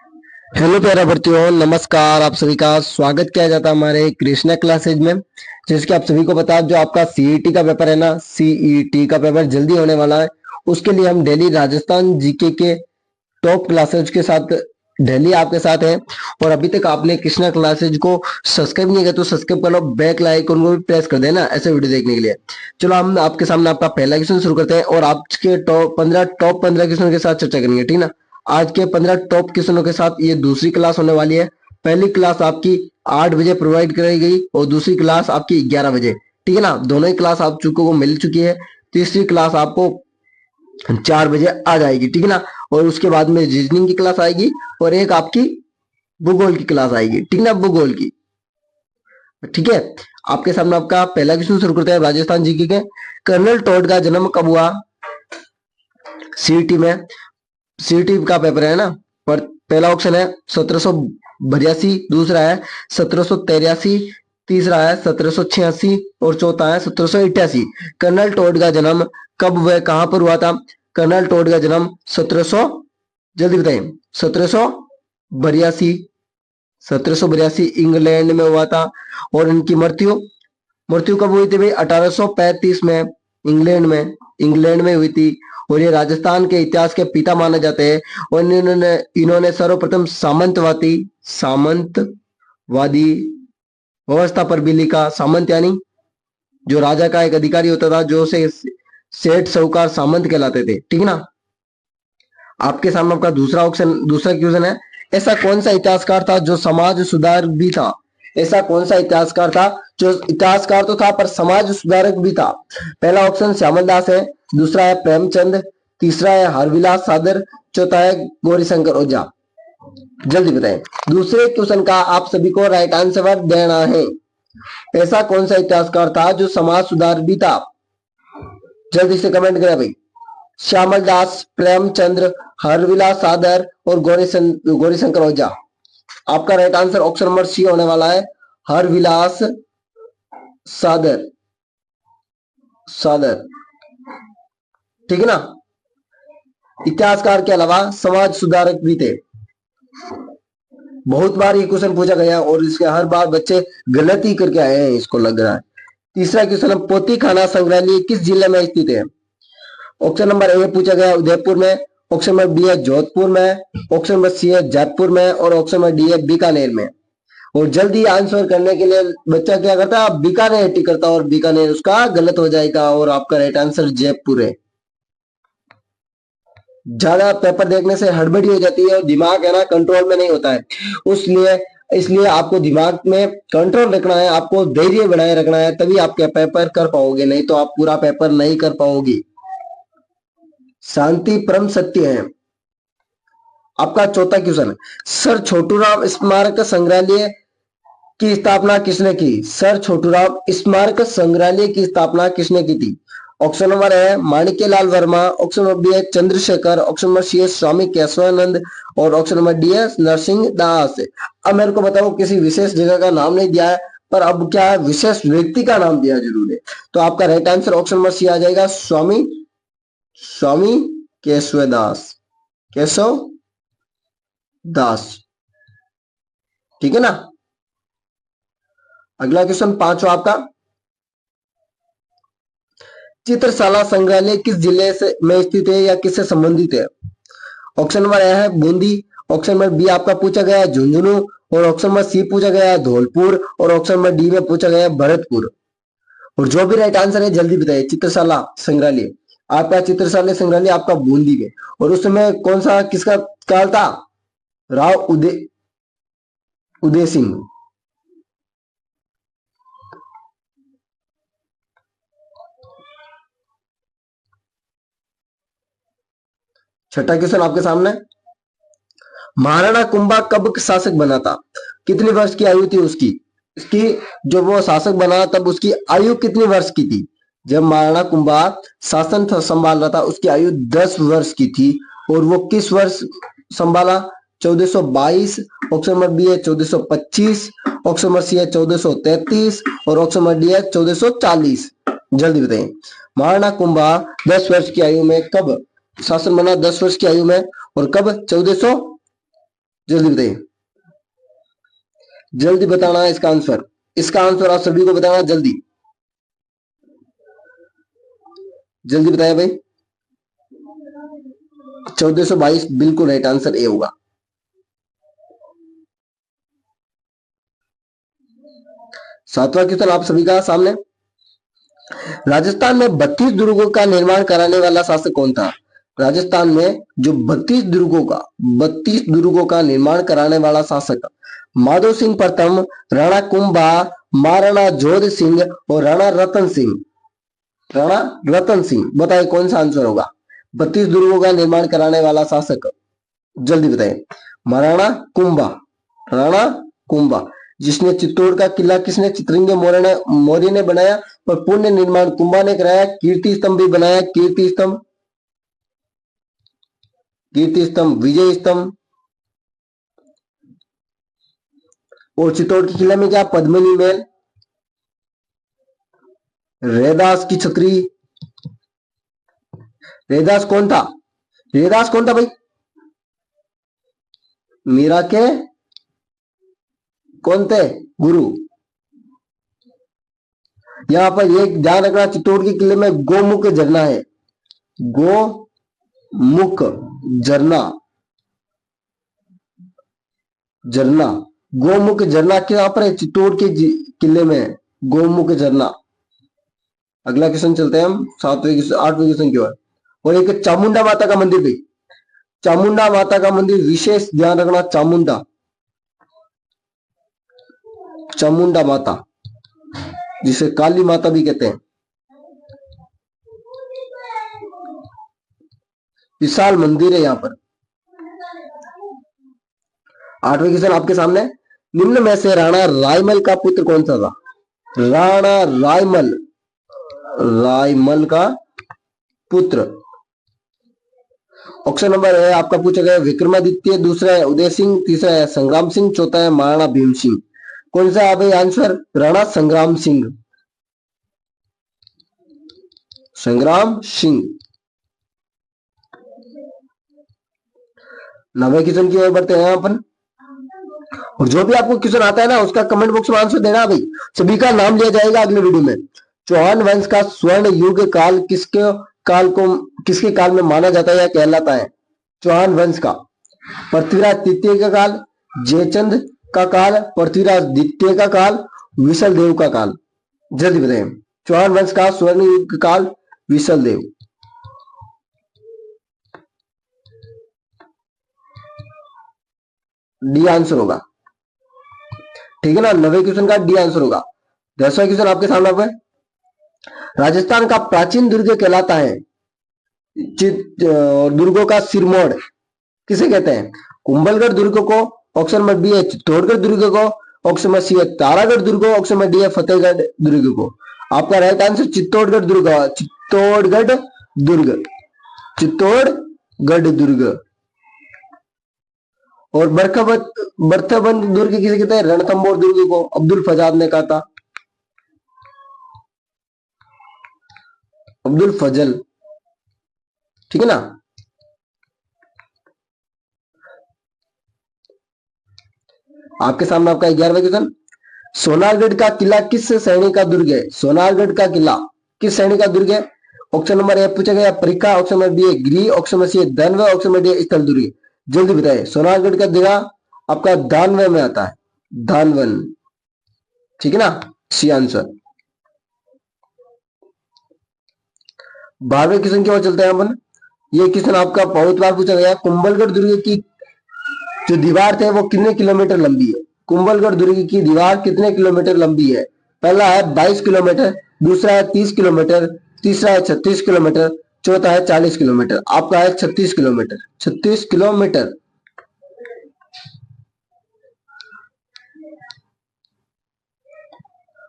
Hello प्यारा भर्तियों, नमस्कार। आप सभी का स्वागत किया जाता है हमारे कृष्णा क्लासेज में। जैसे कि आप सभी को पता है, जो आपका सीईटी का पेपर है ना, सीईटी का पेपर जल्दी होने वाला है। उसके लिए हम डेली राजस्थान जीके के टॉप क्लासेज के साथ डेली आपके साथ है। और अभी तक आपने कृष्णा क्लासेज को सब्सक्राइब नहीं किया तो सब्सक्राइब कर लो, बेल आइकन को भी प्रेस कर देना ऐसे वीडियो देखने के लिए। चलो हम आपके सामने आपका पहला क्वेश्चन शुरू करते हैं और आपके टॉप 15 क्वेश्चन के साथ चर्चा करेंगे, ठीक ना। आज के 15 टॉप क्वेश्चनों के साथ ये दूसरी क्लास होने वाली है। पहली क्लास आपकी 8 बजे प्रोवाइड कराई गई और दूसरी क्लास आपकी 11 बजे, ठीक है ना। दोनों ही क्लास आप चुको को मिल चुकी है। तीसरी क्लास आपको 4 बजे आ जाएगी, ठीक है ना। और उसके बाद में रीजनिंग की क्लास आएगी और एक आपकी भूगोल की क्लास आएगी, ठीक ना, भूगोल की। ठीक है, आपके सामने आपका पहला क्वेश्चन शुरू करते हैं राजस्थान जीके के। कर्नल टोड का जन्म कब हुआ? सीईटी में, सीईटी का पेपर है ना। पर पहला ऑप्शन है 1782, दूसरा है 1783, तीसरा है 1786 और चौथा है 1788। कर्नल टोड का जन्म कब व कहां पर हुआ था? कर्नल टोड का जन्म 1700, जल्दी बताइए, 1782 इंग्लैंड में हुआ था। और इनकी मृत्यु मृत्यु कब हुई थी भाई? 1835 में इंग्लैंड में हुई थी। और ये राजस्थान के इतिहास के पिता माने जाते हैं। और इन्होंने सर्वप्रथम सामंतवादी व्यवस्था पर भी लिखा। सामंत यानी जो राजा का एक अधिकारी होता था, जो से सेठ साहूकार सामंत कहलाते थे, ठीक है ना। आपके सामने आपका दूसरा क्वेश्चन है। ऐसा कौन सा इतिहासकार था जो समाज सुधारक भी था? ऐसा कौन सा इतिहासकार था जो इतिहासकार तो था पर समाज सुधारक भी था? पहला ऑप्शन श्यामल दास है, दूसरा है प्रेमचंद, तीसरा है हरविलास सादर, चौथा है गौरीशंकर ओझा। जल्दी बताएं, दूसरे क्वेश्चन का आप सभी को राइट आंसर देना है। ऐसा कौन सा इतिहासकार था जो समाज सुधार भी था? जल्दी से कमेंट करें भाई। श्यामल दास, प्रेमचंद्र, हरविलास सादर और गौरीशंकर ओझा। आपका right answer option number C होने वाला है, हरविलास सादर। सादर, ठीक है ना। इतिहासकार के अलावा समाज सुधारक भी थे। बहुत बार ये क्वेश्चन पूछा गया और इसके हर बार बच्चे गलत ही करके आए हैं, इसको लग रहा है। तीसरा क्वेश्चन है, पोती खाना संग्रहालय किस जिले में स्थित है? ऑप्शन नंबर ए पूछा गया उदयपुर में, ऑप्शन नंबर बी है जोधपुर में, ऑप्शन नंबर सी है जयपुर में और ऑप्शन नंबर डी है बीकानेर में। और जल्दी आंसर करने के लिए बच्चा क्या करता है? बीकानेर टिक करता और बीकानेर उसका गलत हो जाएगा और आपका राइट आंसर जयपुर है। ज्यादा पेपर देखने से हड़बड़ी हो जाती है और दिमाग है ना कंट्रोल में नहीं होता है। उसलिए इसलिए आपको दिमाग में कंट्रोल रखना है, आपको धैर्य बनाए रखना है, तभी आप क्या पेपर कर पाओगे, नहीं तो आप पूरा पेपर नहीं कर पाओगे। शांति परम सत्य है। आपका चौथा क्वेश्चन है, सर छोटूराम स्मारक संग्रहालय की स्थापना किसने की? सर छोटूराम स्मारक संग्रहालय की स्थापना किसने की थी? ऑप्शन नंबर है Manikyalal Verma, option number B है चंद्रशेखर, ऑप्शन नंबर सी है स्वामी केशवानंद और ऑप्शन नंबर डी है नरसिंह दास। अब मेरे को बताओ, किसी विशेष जगह का नाम नहीं दिया है, पर अब क्या है, विशेष व्यक्ति का नाम दिया जरूर है। तो आपका right answer option number C आ जाएगा, स्वामी स्वामी केशव दास, ठीक है ना। अगला क्वेश्चन पांचवा आपका, चित्रशाला संग्रहालय किस जिले से में स्थित है या किससे संबंधित है? ऑप्शन नंबर ए है बूंदी, ऑप्शन नंबर बी आपका पूछा गया है झुंझुनू और ऑप्शन नंबर सी पूछा गया है धौलपुर और ऑप्शन नंबर डी में पूछा गया है भरतपुर। और जो भी राइट आंसर है जल्दी बताइए। चित्रशाला संग्रहालय, आपका चित्रशाला संग्रहालय आपका बूंदी में। और उस समय कौन सा किसका काल था? राव उदय सिंह। छठा क्वेश्चन आपके सामने, महाराणा कुंभा कब शासक बना था? कितनी वर्ष की आयु थी उसकी? इसकी जो वो शासक बना तब उसकी आयु कितनी वर्ष की थी? जब महाराणा कुंभा शासन संभाल रहा था उसकी आयु 10 वर्ष की थी। और वो किस वर्ष संभाला? 1422, ऑप्शन नंबर बी है 1425, ऑप्शन नंबर सी है 1433 और ऑप्शन नंबर डी है 1440। जल्दी बताइए, महाराणा कुंभा 10 वर्ष की आयु में कब शासन बना? 10 वर्ष की आयु में, और कब? जल्दी बताइए, जल्दी बताना है इसका आंसर। इसका आंसर आप सभी को बताना जल्दी, जल्दी बताया भाई। 1422 बिल्कुल राइट आंसर ए होगा। सातवां क्वेश्चन आप सभी का सामने। राजस्थान में 32 दुर्गों का निर्माण कराने वाला शासक कौन था? राजस्थान में जो 32 दुर्गों का निर्माण कराने वाला शासक माधो सिंह प्रथम, राणा कुंभा, महाराणा जोध सिंह और राणा रतन सिंह। राणा रतन सिंह, बताइए कौन सा आंसर होगा? 32 दुर्गों का निर्माण कराने वाला शासक, जल्दी बताइए। महाराणा कुंभा, राणा कुंभा। जिसने चित्तौड़ का किला किसने? चित्रंगी मौर्य ने बनाया, पर पुण्य निर्माण कुंभा ने कराया। कीर्ति स्तंभ भी बनाया, कीर्ति स्तंभ, कीर्ति स्तंभ, विजय स्तंभ। और चित्तौड़ के किले में क्या? पद्मिनी महल, रैदास की छतरी। रैदास कौन था? रैदास कौन था भाई? मीरा के कौन थे? गुरु। यहां पर एक ध्यान रखना, चित्तौड़ के किले में गोमुख झरना है, गोमुख झरना, झरना, गोमुख झरना कहां पर है? चित्तौड़ के किले में गोमुख झरना। अगला क्वेश्चन चलते हैं हम 8वें क्वेश्चन की ओर। और एक चामुंडा माता का मंदिर भी, चामुंडा माता का मंदिर विशेष ध्यान रखना, चामुंडा, चामुंडा माता जिसे काली माता भी कहते हैं। विशाल मंदिर है यहां पर। 8वें क्वेश्चन आपके सामने। निम्न में से राणा रायमल का पुत्र कौन सा था? राणा रायमल, रायमल का पुत्र। ऑप्शन नंबर है आपका पूछा गया विक्रमादित्य, दूसरा है उदय सिंह, तीसरा है संग्राम सिंह, चौथा है महाराणा भीम सिंह। कौन सा है भाई आंसर? राणा संग्राम सिंह, संग्राम सिंह। 9वें क्वेश्चन की ओर बढ़ते हैं अपन। और जो भी आपको क्वेश्चन आता है ना उसका कमेंट बॉक्स में आंसर देना भाई, सभी का नाम लिया जाएगा अगले वीडियो में। चौहान वंश का स्वर्ण युग काल किसके काल में माना जाता है या कहलाता है? चौहान वंश का पृथ्वीराज तृतीय का काल, जयचंद का काल, पृथ्वीराज द्वितीय का काल, विशल देव का काल। जल्दी बताएं। चौहान वंश का स्वर्ण युग काल, विशल देव। डी आंसर होगा, ठीक है ना। 9वें क्वेश्चन का डी आंसर होगा। 10वां क्वेश्चन आपके सामने पे। राजस्थान का प्राचीन दुर्ग कहलाता है, दुर्गों का सिरमौर किसे कहते हैं? कुंभलगढ़ दुर्ग को, ऑप्शन नंबर बी है चित्तौड़गढ़ दुर्ग को, ऑप्शन नंबर सी है तारागढ़ दुर्ग को, ऑप्शन नंबर डी है फतेहगढ़ दुर्ग को। आपका राइट आंसर चित्तौड़गढ़ दुर्ग, चित्तौड़गढ़ दुर्ग, चित्तौड़गढ़ दुर्ग। और बर्थबंद दुर्ग किसे कहते हैं? रणथंभौर दुर्ग को अब्दुल फजाद ने कहा था, अब्दुल फजल, ठीक है ना। आपके सामने आपका 11वां क्वेश्चन। सोनारगढ़ का किला किस श्रेणी का दुर्ग है? सोनारगढ़ का किला किस श्रेणी का दुर्ग है? ऑप्शन नंबर ए पूछा गया परीक्षा, ऑप्शन नंबर बी है गृह, ऑप्शन नंबर सी है धनव, ऑप्शन नंबर डी है स्थल दुर्ग। जल्दी बताइए। सोनारगढ़ का किला आपका दानवे में आता है, दानवन, ठीक है ना, सी आंसर। 12वें क्वेश्चन की ओर चलते हैं अपन। ये क्वेश्चन आपका बहुत बार पूछा गया। कुंभलगढ़ दुर्ग की जो दीवार थे वो कितने किलोमीटर लंबी है? कुंभलगढ़ दुर्ग की दीवार कितने किलोमीटर लंबी है? पहला है 22 किलोमीटर, दूसरा है 30 किलोमीटर, तीसरा है 36 किलोमीटर, चौथा है 40 किलोमीटर। आपका है 36 किलोमीटर, 36 किलोमीटर।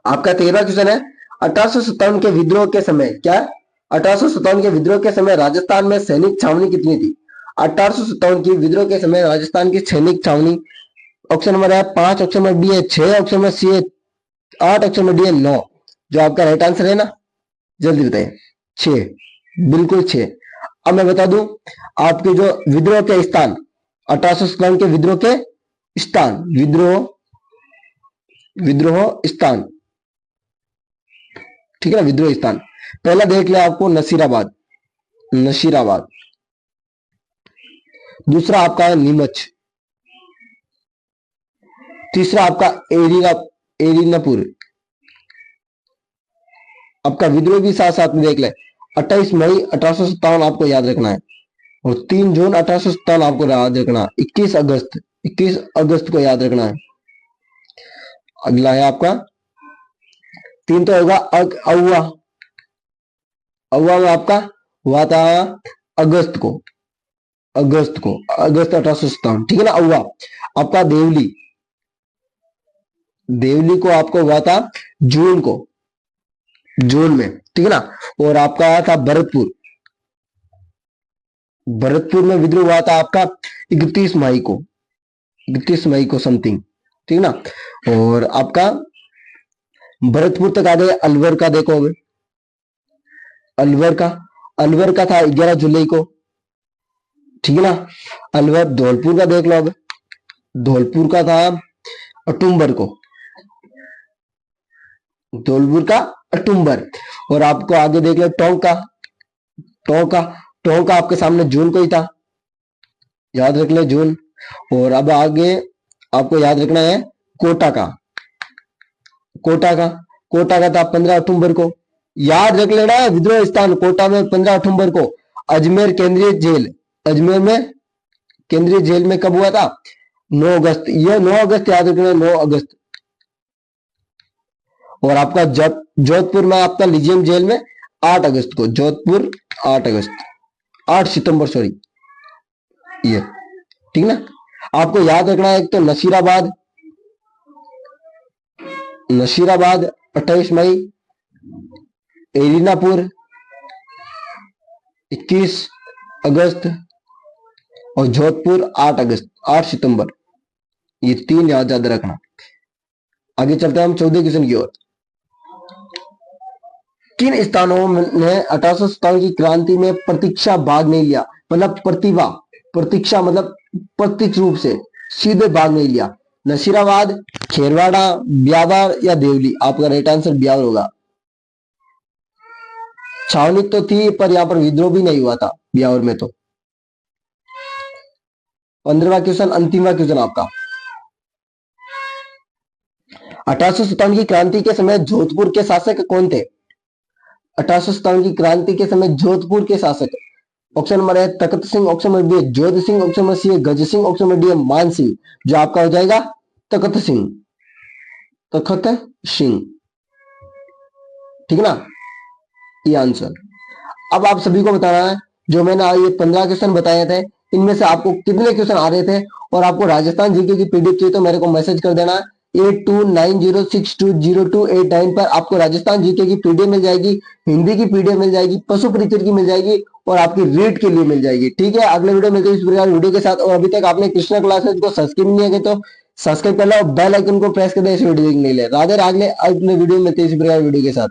आपका 13वां क्वेश्चन है। 1857 के विद्रोह के समय क्या? 1857 के विद्रोह के समय राजस्थान में सैनिक छावनी कितनी थी? 1857 की विद्रोह के समय राजस्थान की सैनिक छावनी, ऑप्शन नंबर है 5, ऑप्शन नंबर बी है 6, ऑप्शन नंबर सी है 8, ऑप्शन नंबर डी है 9। जो आपका राइट आंसर है ना, जल्दी बताइए। 6, बिल्कुल 6। अब मैं बता दूं आपके जो विद्रोह के स्थान, 1857 के विद्रोह के स्थान, विद्रोह स्थान, ठीक है ना, विद्रोह स्थान। पहला देख ले आपको नसीराबाद, नसीराबाद। दूसरा आपका है नीमच। तीसरा आपका एरिनापुर। आपका विद्रोह भी साथ साथ में देख ले। 28 मई 1857 आपको याद रखना है, और 3 जून 1857 आपको याद रखना है। 21 अगस्त को याद रखना है। अगला है आपका 3 तो होगा अगवा। अगवा में आपका हुआ था अगस्त को, अगस्त 1857, ठीक है ना। अगवा आपका देवली, देवली को आपको हुआ था जून को, जून में, ठीक है ना। और आपका आया था भरतपुर, भरतपुर में विद्रोह हुआ था आपका 31 मई को, 31 मई को समथिंग, ठीक है ना। और आपका भरतपुर तक आ गए। अलवर का देखो, अब अलवर का था 11 जुलाई को, ठीक है ना। अलवर। धौलपुर का देख लो, अब धौलपुर का था अक्टूबर को, धौलपुर का अक्टूबर। और आपको आगे देख लो टोंका, टोंका आपके सामने जून को ही था, याद रख ले जून। और अब आगे आपको याद रखना है कोटा का, कोटा का था 15 अक्टूबर को, याद रख लेना है विद्रोह स्थान कोटा में 15 अक्टूबर को। अजमेर केंद्रीय जेल, अजमेर में केंद्रीय जेल में कब हुआ था? 9 अगस्त, यह 9 अगस्त याद रखना, 9 अगस्त। और आपका जोधपुर में आपका लीजियम जेल में 8 अगस्त को, जोधपुर 8 अगस्त, 8 सितंबर सॉरी, ये ठीक ना। आपको याद रखना है एक तो नसीराबाद, नसीराबाद 28 मई, एरिनापुर 21 अगस्त, और जोधपुर 8 अगस्त, 8 सितंबर, ये 3 याद रखना। आगे चलते हैं हम 14 क्वेश्चन की ओर। किन स्थानों ने 1857 की क्रांति में प्रतीक्षा भाग नहीं लिया? मतलब प्रतीक्षा मतलब प्रत्यक्ष रूप से सीधे भाग नहीं लिया। नसीराबाद, खेरवाड़ा, ब्यावर या देवली? आपका राइट आंसर ब्यावर होगा। छावनी तो थी पर यहां पर विद्रोह भी नहीं हुआ था ब्यावर में तो। 15वां क्वेश्चन, अंतिमवा क्वेश्चन आपका। 1857 की क्रांति के समय जोधपुर के शासक कौन थे? 1857 की क्रांति के समय जोधपुर के शासक, ऑप्शन नंबर है तखत सिंह, ऑप्शन नंबर बी जोध सिंह, ऑप्शन नंबर सी गज सिंह, ऑप्शन नंबर डी मान सिंह। जो आपका हो जाएगा तखत सिंह, तखत सिंह, ठीक है ना, ये आंसर। अब आप सभी को बताना है, जो मैंने ये 15 क्वेश्चन बताए थे, इनमें से आपको कितने क्वेश्चन आ रहे थे। और आपको राजस्थान जीके की पीडीएफ चाहिए तो मेरे को मैसेज कर देना 8290620289 पर। आपको राजस्थान जीके की पीडीएफ मिल जाएगी, हिंदी की पीडीएफ मिल जाएगी, पशु परिचय की मिल जाएगी, और आपकी रीड के लिए मिल जाएगी। ठीक है, अगले वीडियो मिलते हैं इस प्रकार वीडियो के साथ। और अभी तक आपने कृष्णा क्लासेस को सब्सक्राइब नहीं किया तो सब्सक्राइब कर लो और बेल आइकन को प्रेस कर दे इस वीडियो देखने के लिए। राधे राधे, अगले वीडियो में मिलते हैं इस प्रकार वीडियो के साथ।